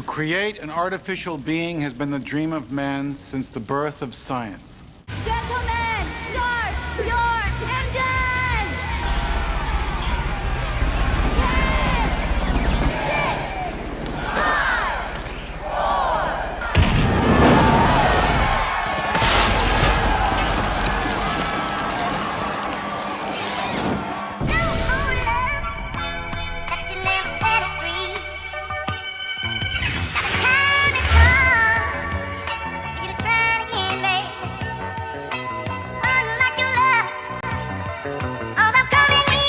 create an artificial being has been the dream of man since the birth of science. Gentlemen, start your engines! 10, 6, 5, 4. No, hold up. That you never set it free. Now the time has come for you to try it again, babe. Unlock your love. All I'm coming in.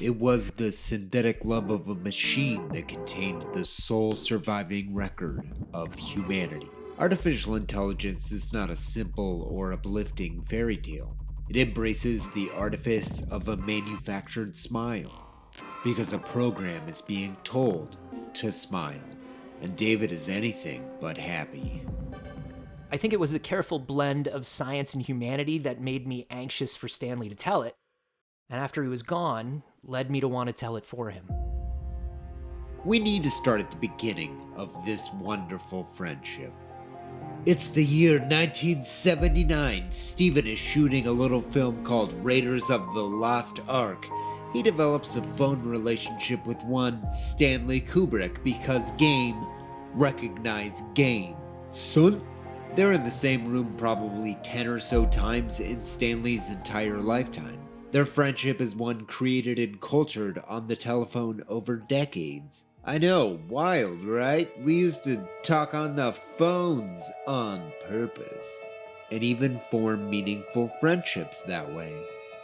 It was the synthetic love of a machine that contained the sole surviving record of humanity. Artificial intelligence is not a simple or uplifting fairy tale. It embraces the artifice of a manufactured smile, because a program is being told to smile, and David is anything but happy. I think it was the careful blend of science and humanity that made me anxious for Stanley to tell it, and after he was gone, led me to want to tell it for him. We need to start at the beginning of this wonderful friendship. It's the year 1979. Steven is shooting a little film called Raiders of the Lost Ark. He develops a phone relationship with one Stanley Kubrick because game recognize game. Son? They're in the same room probably 10 or so times in Stanley's entire lifetime. Their friendship is one created and cultured on the telephone over decades. I know, wild, right? We used to talk on the phones on purpose, and even form meaningful friendships that way.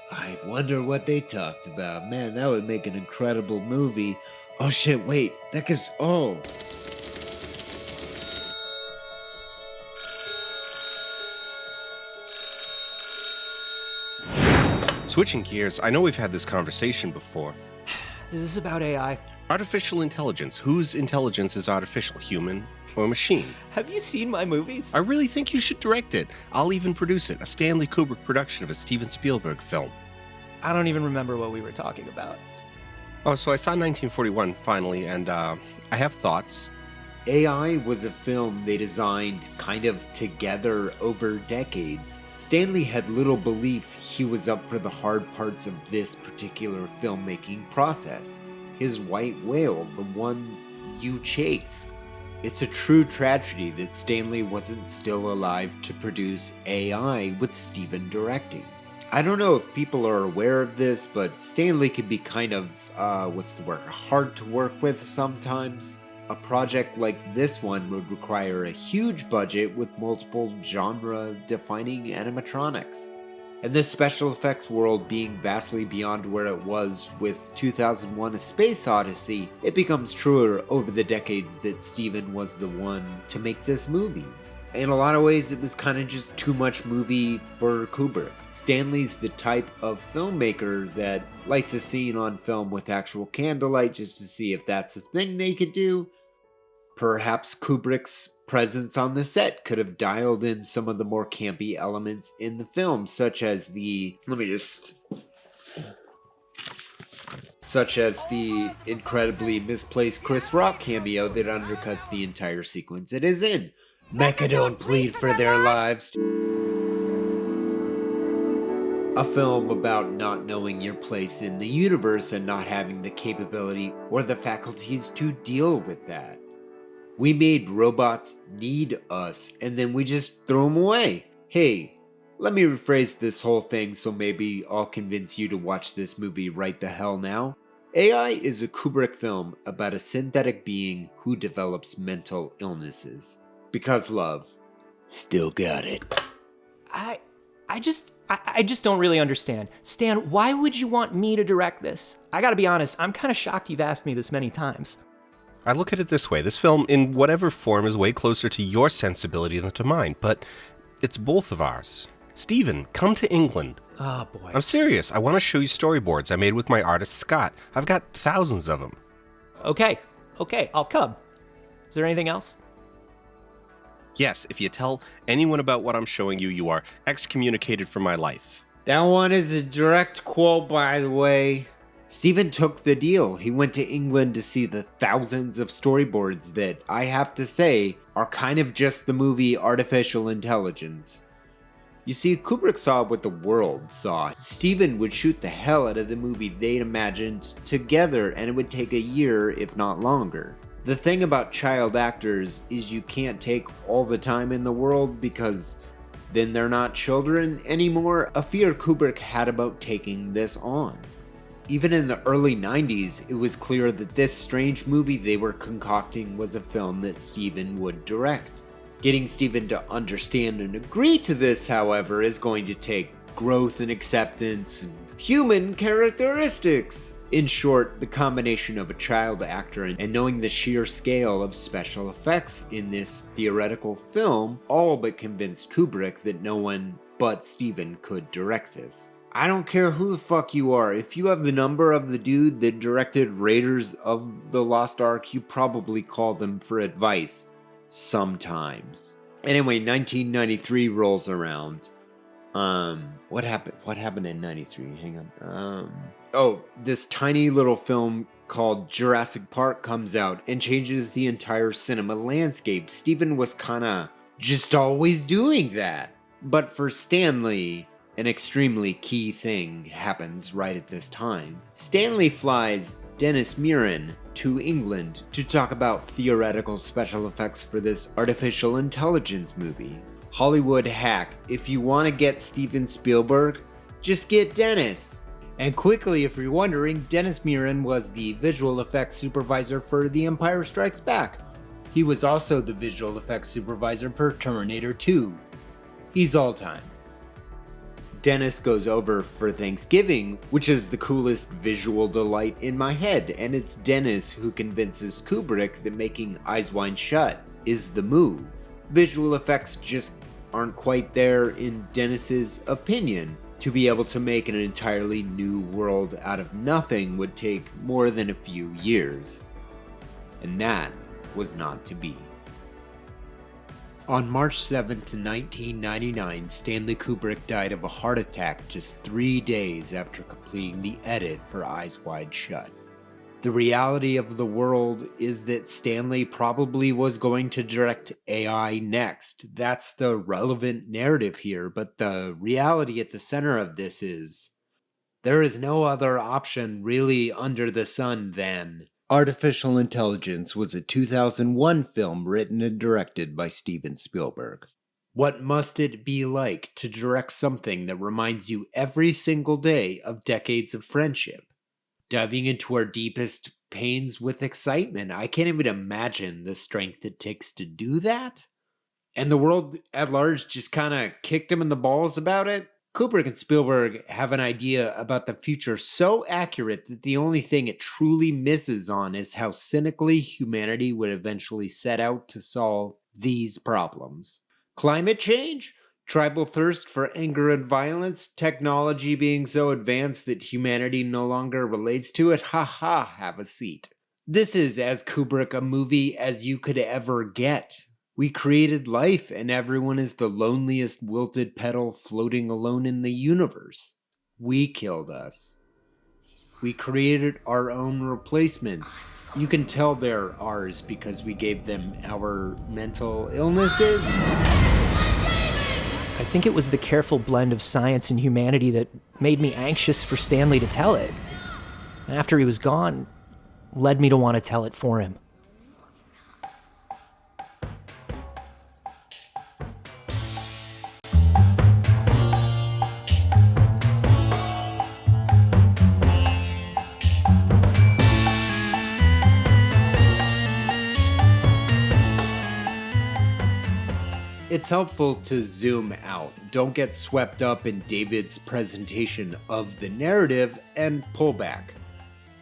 I wonder what they talked about. Man, that would make an incredible movie. Oh shit, wait, that gives, Switching gears, I know we've had this conversation before. Is this about AI? Artificial intelligence. Whose intelligence is artificial, human or machine? Have you seen my movies? I really think you should direct it. I'll even produce it, a Stanley Kubrick production of a Steven Spielberg film. I don't even remember what we were talking about. Oh, so I saw 1941 finally, and I have thoughts. AI was a film they designed kind of together over decades. Stanley had little belief he was up for the hard parts of this particular filmmaking process. His white whale, the one you chase. It's a true tragedy that Stanley wasn't still alive to produce AI with Steven directing. I don't know if people are aware of this, but Stanley can be kind of, hard to work with sometimes. A project like this one would require a huge budget with multiple genre-defining animatronics. And this special effects world being vastly beyond where it was with 2001: A Space Odyssey, it becomes truer over the decades that Steven was the one to make this movie. In a lot of ways, it was kind of just too much movie for Kubrick. Stanley's the type of filmmaker that lights a scene on film with actual candlelight just to see if that's a thing they could do. Perhaps Kubrick's presence on the set could have dialed in some of the more campy elements in the film, such as the incredibly misplaced Chris Rock cameo that undercuts the entire sequence it is in. Mecha don't plead for their lives. A film about not knowing your place in the universe and not having the capability or the faculties to deal with that. We made robots need us, and then we just throw them away. Hey, let me rephrase this whole thing so maybe I'll convince you to watch this movie right the hell now. AI is a Kubrick film about a synthetic being who develops mental illnesses. Because love still got it. I just don't really understand. Stan, why would you want me to direct this? I gotta be honest, I'm kind of shocked you've asked me this many times. I look at it this way. This film, in whatever form, is way closer to your sensibility than to mine, but it's both of ours. Steven, come to England. Oh, boy. I'm serious. I want to show you storyboards I made with my artist, Scott. I've got thousands of them. Okay, I'll come. Is there anything else? Yes, if you tell anyone about what I'm showing you, you are excommunicated from my life. That one is a direct quote, by the way. Steven took the deal. He went to England to see the thousands of storyboards that, I have to say, are kind of just the movie Artificial Intelligence. You see, Kubrick saw what the world saw. Steven would shoot the hell out of the movie they'd imagined together, and it would take a year, if not longer. The thing about child actors is you can't take all the time in the world because then they're not children anymore, a fear Kubrick had about taking this on. Even in the early 90s, it was clear that this strange movie they were concocting was a film that Steven would direct. Getting Steven to understand and agree to this, however, is going to take growth and acceptance and human characteristics. In short, the combination of a child actor and knowing the sheer scale of special effects in this theoretical film all but convinced Kubrick that no one but Steven could direct this. I don't care who the fuck you are, if you have the number of the dude that directed Raiders of the Lost Ark, you probably call them for advice. Sometimes. Anyway, 1993 rolls around. What happened in 93? Hang on. This tiny little film called Jurassic Park comes out and changes the entire cinema landscape. Steven was kinda just always doing that. But for Stanley, an extremely key thing happens right at this time. Stanley flies Dennis Muren to England to talk about theoretical special effects for this artificial intelligence movie. Hollywood hack, if you want to get Steven Spielberg, just get Dennis. And quickly, if you're wondering, Dennis Muren was the visual effects supervisor for The Empire Strikes Back. He was also the visual effects supervisor for Terminator 2. He's all time. Dennis goes over for Thanksgiving, which is the coolest visual delight in my head, and it's Dennis who convinces Kubrick that making Eyes Wide Shut is the move. Visual effects just aren't quite there in Dennis's opinion. To be able to make an entirely new world out of nothing would take more than a few years. And that was not to be. On March 7th, 1999, Stanley Kubrick died of a heart attack just 3 days after completing the edit for Eyes Wide Shut. The reality of the world is that Stanley probably was going to direct AI next. That's the relevant narrative here, but the reality at the center of this is there is no other option really under the sun than Artificial Intelligence was a 2001 film written and directed by Steven Spielberg. What must it be like to direct something that reminds you every single day of decades of friendship? Diving into our deepest pains with excitement. I can't even imagine the strength it takes to do that. And the world at large just kind of kicked him in the balls about it. Kubrick and Spielberg have an idea about the future so accurate that the only thing it truly misses on is how cynically humanity would eventually set out to solve these problems. Climate change? Tribal thirst for anger and violence? Technology being so advanced that humanity no longer relates to it? Ha ha, have a seat. This is as Kubrick a movie as you could ever get. We created life, and everyone is the loneliest wilted petal floating alone in the universe. We killed us. We created our own replacements. You can tell they're ours because we gave them our mental illnesses. I think it was the careful blend of science and humanity that made me anxious for Stanley to tell it. After he was gone, led me to want to tell it for him. It's helpful to zoom out. Don't get swept up in David's presentation of the narrative and pull back.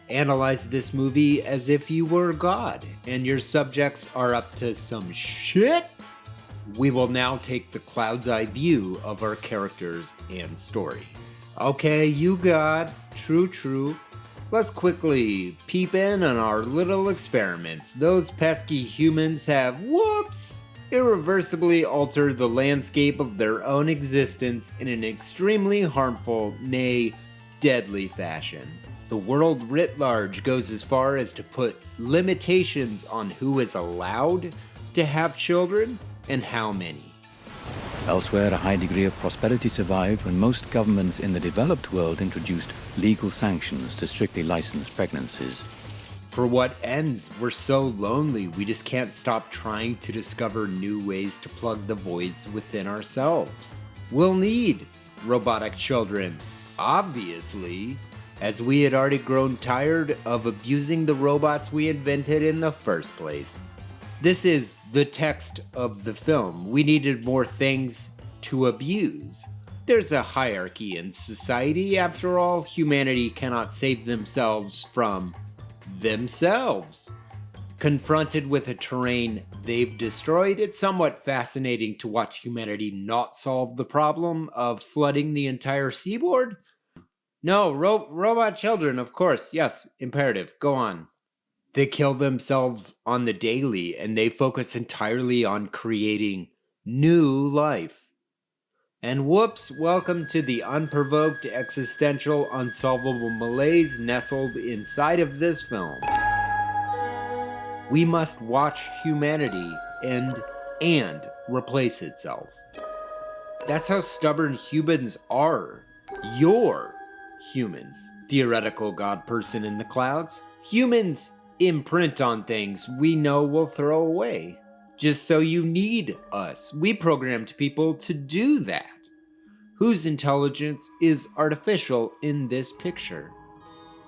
Analyze this movie as if you were God and your subjects are up to some shit. We will now take the cloud's eye view of our characters and story. Okay, you God, true. Let's quickly peep in on our little experiments. Those pesky humans have, whoops, irreversibly alter the landscape of their own existence in an extremely harmful, nay, deadly fashion. The world writ large goes as far as to put limitations on who is allowed to have children and how many. Elsewhere, a high degree of prosperity survived when most governments in the developed world introduced legal sanctions to strictly licensed pregnancies. For what ends? We're so lonely, we just can't stop trying to discover new ways to plug the voids within ourselves. We'll need robotic children, obviously, as we had already grown tired of abusing the robots we invented in the first place. This is the text of the film. We needed more things to abuse. There's a hierarchy in society. After all, humanity cannot save themselves from themselves. Confronted with a terrain they've destroyed, it's somewhat fascinating to watch humanity not solve the problem of flooding the entire seaboard. No, robot children, of course, yes, imperative, go on. They kill themselves on the daily, and they focus entirely on creating new life. And whoops, welcome to the unprovoked, existential, unsolvable malaise nestled inside of this film. We must watch humanity end and replace itself. That's how stubborn humans are. You're humans, theoretical god person in the clouds. Humans imprint on things we know we'll throw away. Just so you need us. We programmed people to do that. Whose intelligence is artificial in this picture?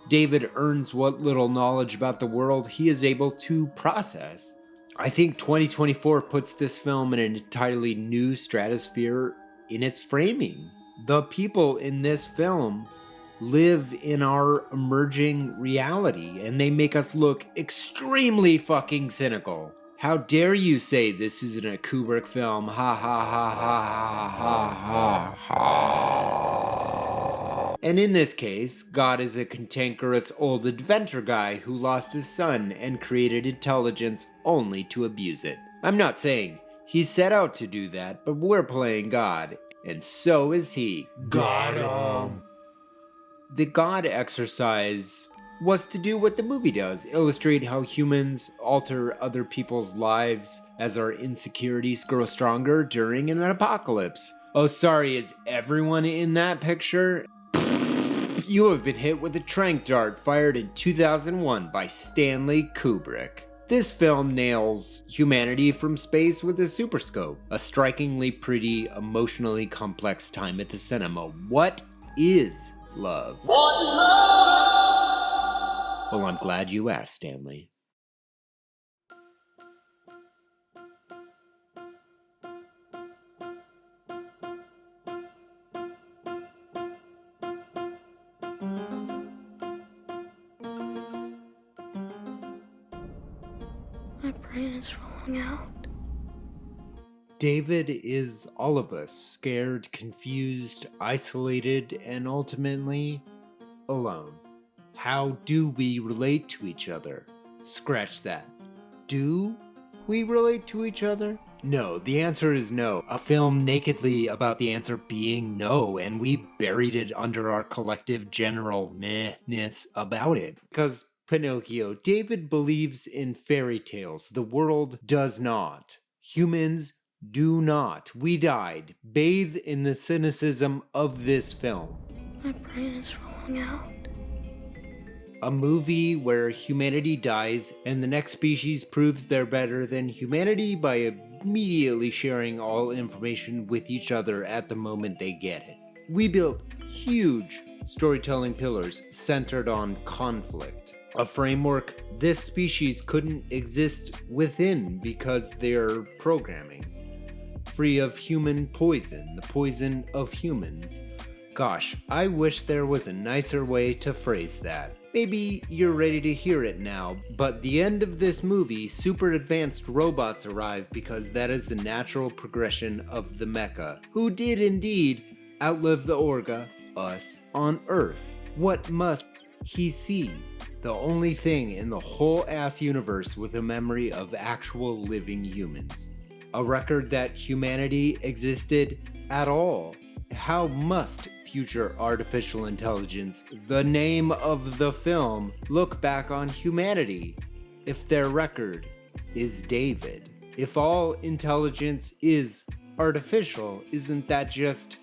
David earns what little knowledge about the world he is able to process. I think 2024 puts this film in an entirely new stratosphere in its framing. The people in this film live in our emerging reality, and they make us look extremely fucking cynical. How dare you say this isn't a Kubrick film? Ha ha ha ha ha ha ha. And in this case, God is a cantankerous old adventure guy who lost his son and created intelligence only to abuse it. I'm not saying he set out to do that, but we're playing God, and so is he. Got him. The God exercise was to do what the movie does, illustrate how humans alter other people's lives as our insecurities grow stronger during an apocalypse. Oh, sorry, is everyone in that picture? You have been hit with a tranq dart fired in 2001 by Stanley Kubrick. This film nails humanity from space with a super scope. A strikingly pretty, emotionally complex time at the cinema. What is love? What is love? Well, I'm glad you asked, Stanley. My brain is falling out. David is all of us, scared, confused, isolated, and ultimately alone. How do we relate to each other? Scratch that. Do we relate to each other? No, the answer is no. A film nakedly about the answer being no, and we buried it under our collective general meh-ness about it. Because Pinocchio, David believes in fairy tales. The world does not. Humans do not. We died. Bathe in the cynicism of this film. My brain is falling out. A movie where humanity dies and the next species proves they're better than humanity by immediately sharing all information with each other at the moment they get it. We built huge storytelling pillars centered on conflict. A framework this species couldn't exist within because they're programming. Free of human poison, the poison of humans. Gosh, I wish there was a nicer way to phrase that. Maybe you're ready to hear it now, but the end of this movie, super advanced robots arrive because that is the natural progression of the mecha, who did indeed outlive the Orga, us, on Earth. What must he see? The only thing in the whole ass universe with a memory of actual living humans. a record that humanity existed at all. How must future artificial intelligence, the name of the film, look back on humanity if their record is David? If all intelligence is artificial, isn't that just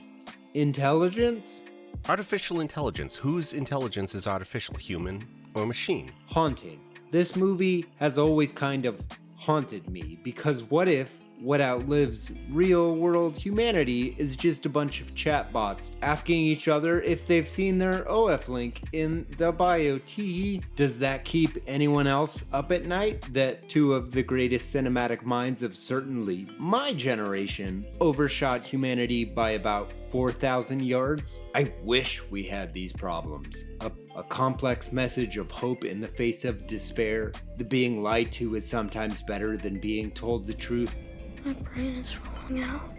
intelligence? Artificial intelligence. Whose intelligence is artificial, human or machine? Haunting. This movie has always kind of haunted me, because what if what outlives real-world humanity is just a bunch of chatbots asking each other if they've seen their OF link in the bio? Tee. Does that keep anyone else up at night? That two of the greatest cinematic minds of certainly my generation overshot humanity by about 4,000 yards? I wish we had these problems. A complex message of hope in the face of despair. The being lied to is sometimes better than being told the truth. My brain is falling out.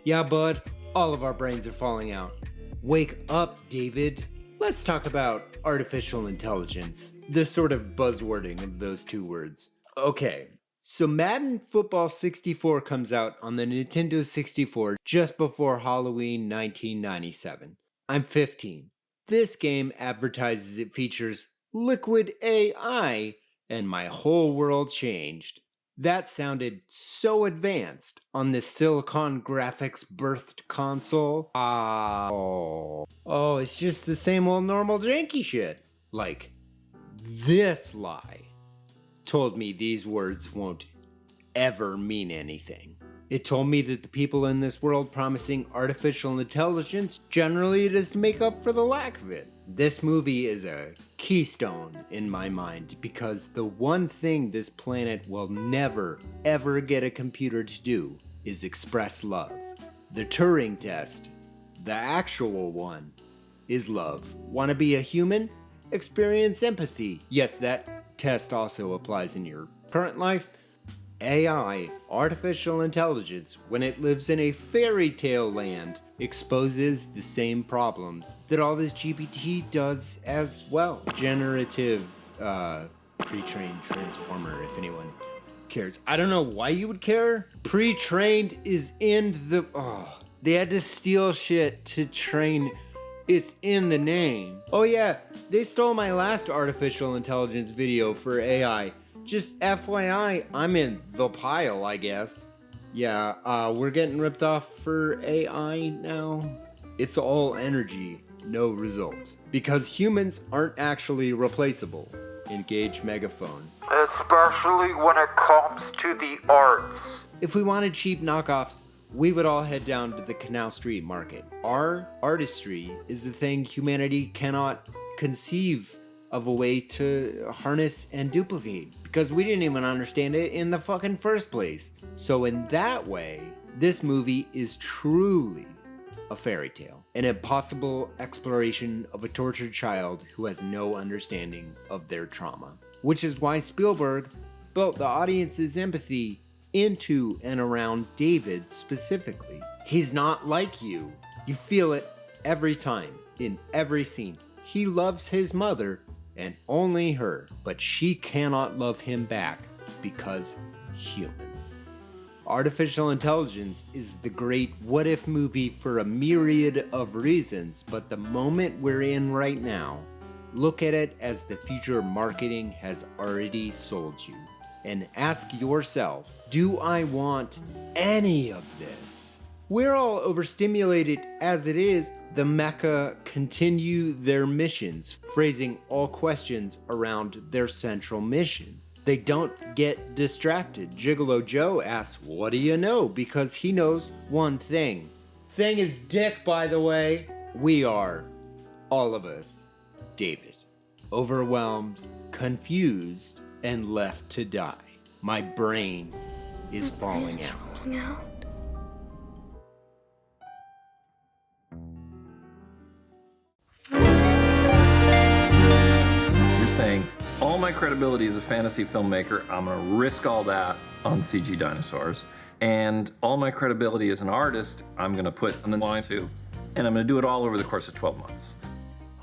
Yeah, bud, all of our brains are falling out. Wake up, David. Let's talk about artificial intelligence, the sort of buzzwording of those two words. Okay, so Madden Football 64 comes out on the Nintendo 64 just before Halloween 1997. I'm 15. This game advertises it features liquid AI, and my whole world changed. That sounded so advanced on this Silicon Graphics birthed console. Oh, it's just the same old normal janky shit. Like, this lie told me these words won't ever mean anything. It told me that the people in this world promising artificial intelligence generally just make up for the lack of it. This movie is a keystone in my mind because the one thing this planet will never, ever get a computer to do is express love. The Turing test, the actual one, is love. Want to be a human? Experience empathy. Yes, that test also applies in your current life. AI, artificial intelligence, when it lives in a fairy tale land, exposes the same problems that all this GPT does as well. Generative, pre-trained transformer, if anyone cares. I don't know why you would care. Pre-trained is in the... they had to steal shit to train. It's in the name. Oh yeah, they stole my last artificial intelligence video for AI. Just FYI, I'm in the pile, I guess. Yeah, we're getting ripped off for AI now. It's all energy, no result. Because humans aren't actually replaceable. Engage megaphone. Especially when it comes to the arts. If we wanted cheap knockoffs, we would all head down to the Canal Street Market. Our artistry is the thing humanity cannot conceive of a way to harness and duplicate, because we didn't even understand it in the fucking first place. So in that way, this movie is truly a fairy tale, an impossible exploration of a tortured child who has no understanding of their trauma. Which is why Spielberg built the audience's empathy into and around David specifically. He's not like you. You feel it every time, in every scene. He loves his mother, and only her, but she cannot love him back because humans. Artificial intelligence is the great what-if movie for a myriad of reasons, but the moment we're in right now, look at it as the future marketing has already sold you. And ask yourself, do I want any of this? We're all overstimulated as it is. The Mecha continue their missions, phrasing all questions around their central mission. They don't get distracted. Gigolo Joe asks, what do you know? Because he knows one thing. Thing is dick, by the way. We are, all of us, David. Overwhelmed, confused, and left to die. My brain is falling out. Falling out. Saying all my credibility as a fantasy filmmaker, I'm gonna risk all that on CG dinosaurs, and all my credibility as an artist, I'm gonna put on the line too, and I'm gonna do it all over the course of 12 months.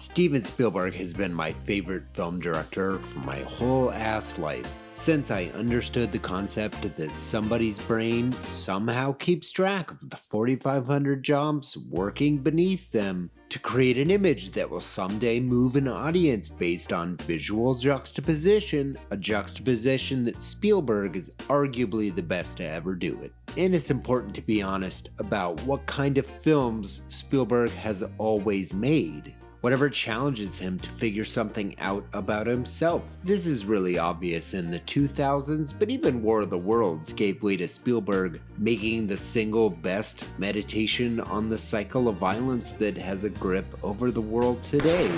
Steven Spielberg has been my favorite film director for my whole ass life, since I understood the concept that somebody's brain somehow keeps track of the 4,500 jobs working beneath them to create an image that will someday move an audience based on visual juxtaposition, a juxtaposition that Spielberg is arguably the best to ever do it. And it's important to be honest about what kind of films Spielberg has always made. Whatever challenges him to figure something out about himself. This is really obvious in the 2000s, but even War of the Worlds gave way to Spielberg making the single best meditation on the cycle of violence that has a grip over the world today.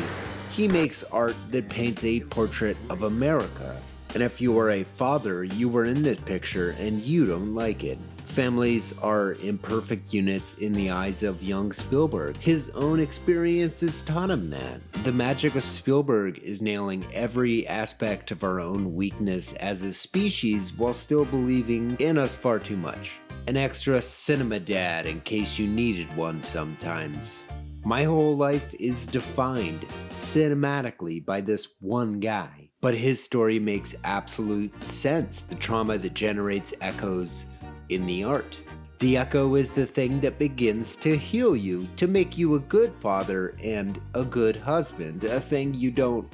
He makes art that paints a portrait of America. And if you are a father, you were in this picture and you don't like it. Families are imperfect units in the eyes of young Spielberg. His own experiences taught him that. The magic of Spielberg is nailing every aspect of our own weakness as a species while still believing in us far too much. An extra cinema dad in case you needed one sometimes. My whole life is defined cinematically by this one guy. But his story makes absolute sense, the trauma that generates echoes in the art. The echo is the thing that begins to heal you, to make you a good father and a good husband, a thing you don't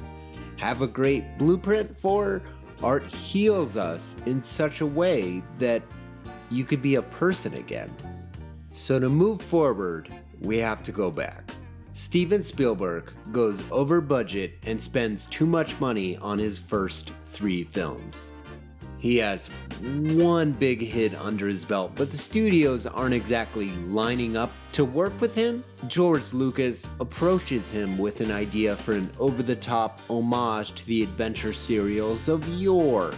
have a great blueprint for. Art heals us in such a way that you could be a person again. So to move forward, we have to go back. Steven Spielberg goes over budget and spends too much money on his first 3 films. He has one big hit under his belt, but the studios aren't exactly lining up to work with him. George Lucas approaches him with an idea for an over-the-top homage to the adventure serials of yore.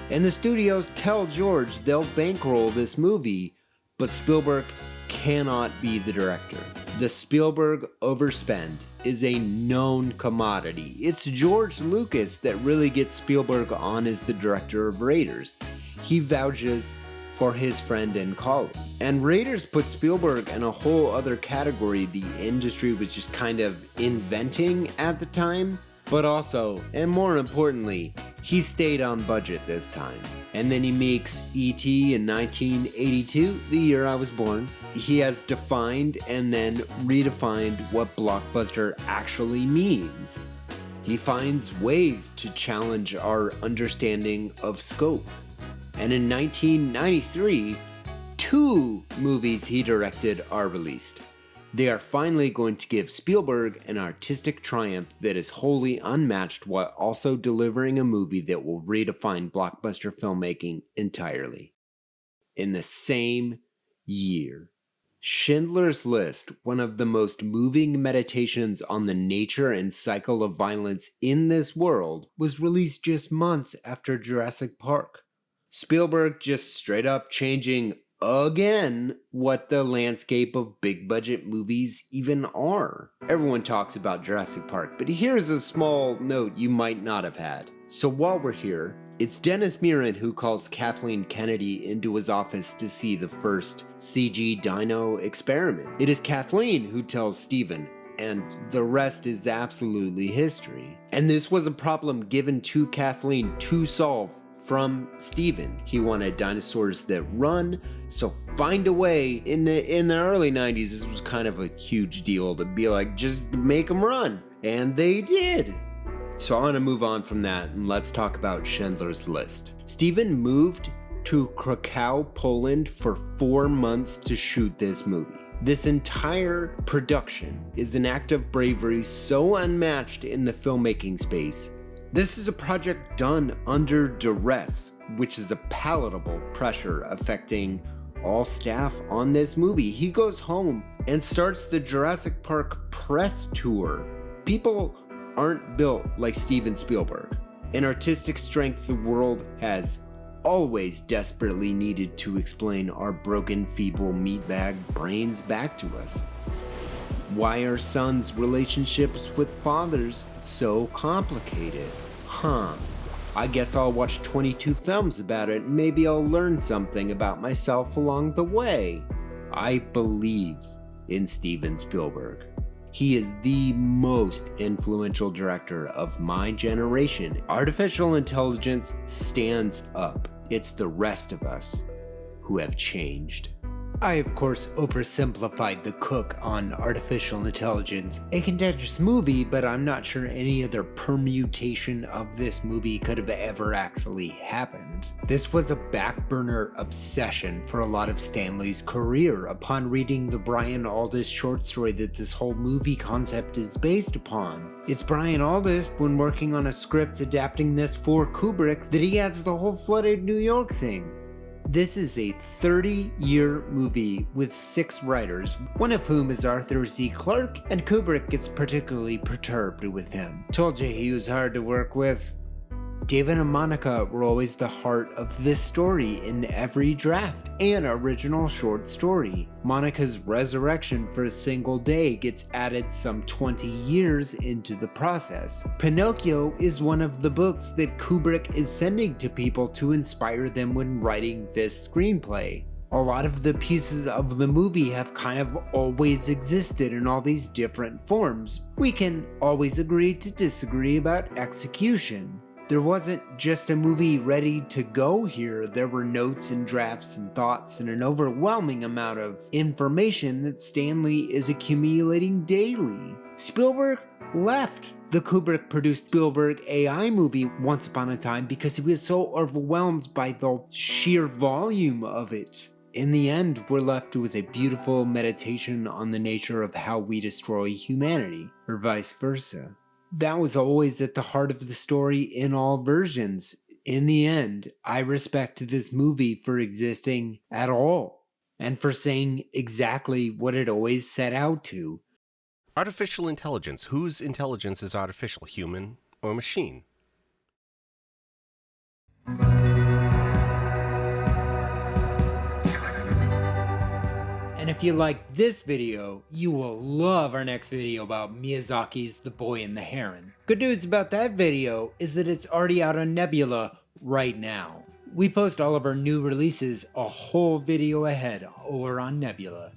And the studios tell George they'll bankroll this movie, but Spielberg cannot be the director. The Spielberg overspend is a known commodity. It's George Lucas that really gets Spielberg on as the director of Raiders. He vouches for his friend and colleague. And Raiders put Spielberg in a whole other category the industry was just kind of inventing at the time. But also, and more importantly, he stayed on budget this time. And then he makes E.T. in 1982, the year I was born. He has defined and then redefined what blockbuster actually means. He finds ways to challenge our understanding of scope. And in 1993, 2 movies he directed are released. They are finally going to give Spielberg an artistic triumph that is wholly unmatched while also delivering a movie that will redefine blockbuster filmmaking entirely. In the same year, Schindler's List, one of the most moving meditations on the nature and cycle of violence in this world, was released just months after Jurassic Park. Spielberg just straight up changing again what the landscape of big budget movies even are. Everyone talks about Jurassic Park, but here's a small note you might not have had. So while we're here, it's Dennis Muren who calls Kathleen Kennedy into his office to see the first CG dino experiment. It is Kathleen who tells Steven, and the rest is absolutely history. And this was a problem given to Kathleen to solve from Steven. He wanted dinosaurs that run, so find a way. In the early 90s, this was kind of a huge deal to be like, just make them run. And they did. So I want to move on from that and let's talk about Schindler's List. Steven moved to Krakow, Poland for 4 months to shoot this movie. This entire production is an act of bravery so unmatched in the filmmaking space. This is a project done under duress, which is a palatable pressure affecting all staff on this movie. He goes home and starts the Jurassic Park press tour. People aren't built like Steven Spielberg, an artistic strength the world has always desperately needed to explain our broken, feeble meatbag brains back to us. Why are sons' relationships with fathers so complicated? I guess I'll watch 22 films about it and maybe I'll learn something about myself along the way. I believe in Steven Spielberg. He is the most influential director of my generation. Artificial intelligence stands up. It's the rest of us who have changed. I, of course, oversimplified The Cook on artificial intelligence. A contentious movie, but I'm not sure any other permutation of this movie could have ever actually happened. This was a back burner obsession for a lot of Stanley's career upon reading the Brian Aldiss short story that this whole movie concept is based upon. It's Brian Aldiss, when working on a script adapting this for Kubrick, that he adds the whole flooded New York thing. This is a 30-year movie with 6 writers, one of whom is Arthur C. Clarke, and Kubrick gets particularly perturbed with him. Told you he was hard to work with. David and Monica were always the heart of this story in every draft and original short story. Monica's resurrection for a single day gets added some 20 years into the process. Pinocchio is one of the books that Kubrick is sending to people to inspire them when writing this screenplay. A lot of the pieces of the movie have kind of always existed in all these different forms. We can always agree to disagree about execution. There wasn't just a movie ready to go here. There were notes and drafts and thoughts and an overwhelming amount of information that Stanley is accumulating daily. Spielberg left the Kubrick-produced Spielberg AI movie once upon a time because he was so overwhelmed by the sheer volume of it. In the end, we're left with a beautiful meditation on the nature of how we destroy humanity, or vice versa. That was always at the heart of the story in all versions. In the end, I respect this movie for existing at all, and for saying exactly what it always set out to. Artificial intelligence. Whose intelligence is artificial, human or machine? And if you like this video, you will love our next video about Miyazaki's The Boy and the Heron. Good news about that video is that it's already out on Nebula right now. We post all of our new releases a whole video ahead over on Nebula.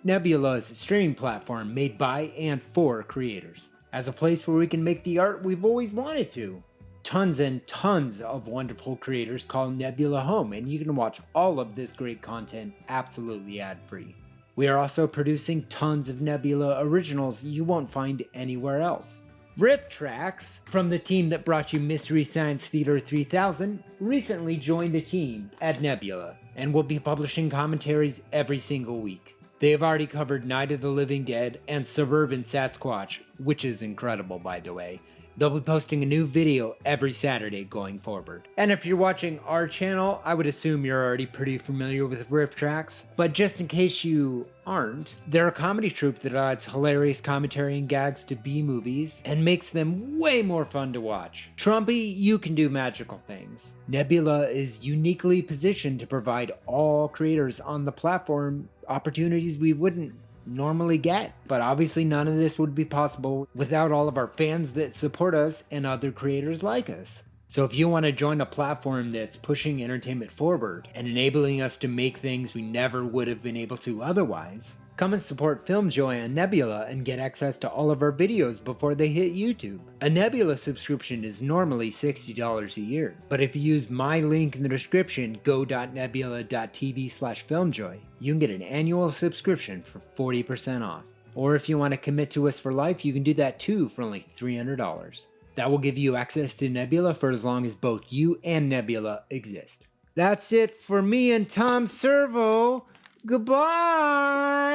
Nebula is a streaming platform made by and for creators, as a place where we can make the art we've always wanted to. Tons and tons of wonderful creators call Nebula home, and you can watch all of this great content absolutely ad-free. We are also producing tons of Nebula originals you won't find anywhere else. Riff Tracks, from the team that brought you Mystery Science Theater 3000, recently joined the team at Nebula, and will be publishing commentaries every single week. They have already covered Night of the Living Dead and Suburban Sasquatch, which is incredible by the way. They'll be posting a new video every Saturday going forward. And if you're watching our channel, I would assume you're already pretty familiar with Riff Tracks, but just in case you aren't, they're a comedy troupe that adds hilarious commentary and gags to B-movies and makes them way more fun to watch. Trumpy, you can do magical things. Nebula is uniquely positioned to provide all creators on the platform opportunities we wouldn't normally get, but obviously none of this would be possible without all of our fans that support us and other creators like us. So if you want to join a platform that's pushing entertainment forward and enabling us to make things we never would have been able to otherwise, come and support FilmJoy on Nebula and get access to all of our videos before they hit YouTube. A Nebula subscription is normally $60 a year, but if you use my link in the description, go.nebula.tv/FilmJoy, you can get an annual subscription for 40% off. Or if you want to commit to us for life, you can do that too for only $300. That will give you access to Nebula for as long as both you and Nebula exist. That's it for me and Tom Servo. Goodbye!